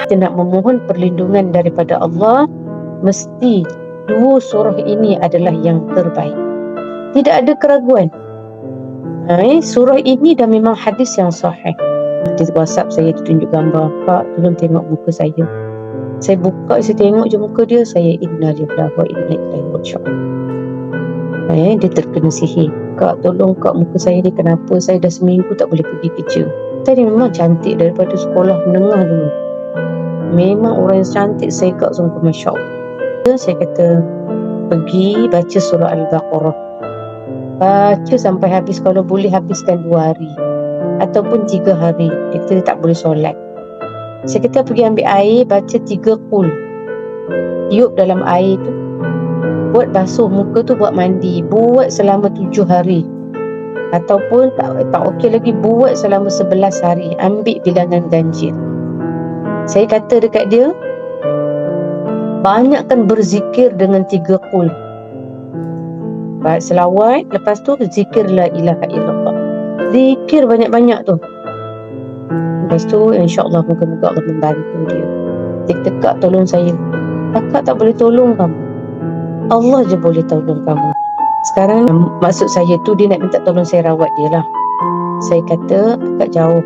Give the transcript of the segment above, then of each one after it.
Kita nak memohon perlindungan daripada Allah, mesti dua surah ini adalah yang terbaik. Tidak ada keraguan. Surah ini dah memang hadis yang sahih. Di WhatsApp saya ditunjuk gambar, Kak tolong tengok muka saya. Saya buka, saya tengok je muka dia, saya innalillahi wa inna ilaihi raji'un. Dia terkena sihir. Kak tolong Kak, muka saya ni kenapa, saya dah seminggu tak boleh pergi kerja. Tadi memang cantik daripada sekolah menengah dulu. Memang orang yang cantik, saya Kak sungguh Masya Allah. Saya kata pergi baca surah Al-Baqarah, baca sampai habis. Kalau boleh habiskan 2 hari ataupun 3 hari. Dia kata dia tak boleh solat. Saya kata pergi ambil air, baca 3 qul, tiup dalam air tu, buat basuh muka tu, buat mandi, buat selama 7 hari. Ataupun tak okey lagi, buat selama 11 hari. Ambil bilangan ganjil. Saya kata dekat dia, banyakkan berzikir dengan 3 qul. Baik selawat, lepas tu zikir la ilaha illallah. Zikir banyak-banyak tu. Lepas tu insya-Allah moga-moga Allah membantu dia. Dia kata, Kak tolong saya. Kakak tak boleh tolong kamu, Allah je boleh tolong kamu. Sekarang maksud saya tu dia nak minta tolong saya rawat dia lah. Saya kata akak jauh.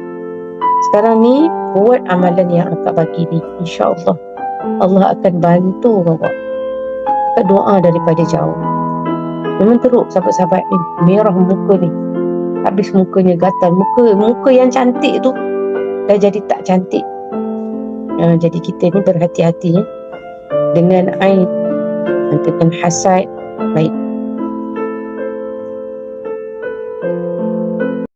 Sekarang ni buat amalan yang akak bagi ni, insya-Allah Allah akan bantu awak. Akak doa daripada jauh. Memang teruk sahabat-sahabat ni, merah muka ni, habis mukanya gatal. Muka yang cantik tu dah jadi tak cantik. Jadi kita ni berhati-hati dengan aib, dengan hasad. Baik,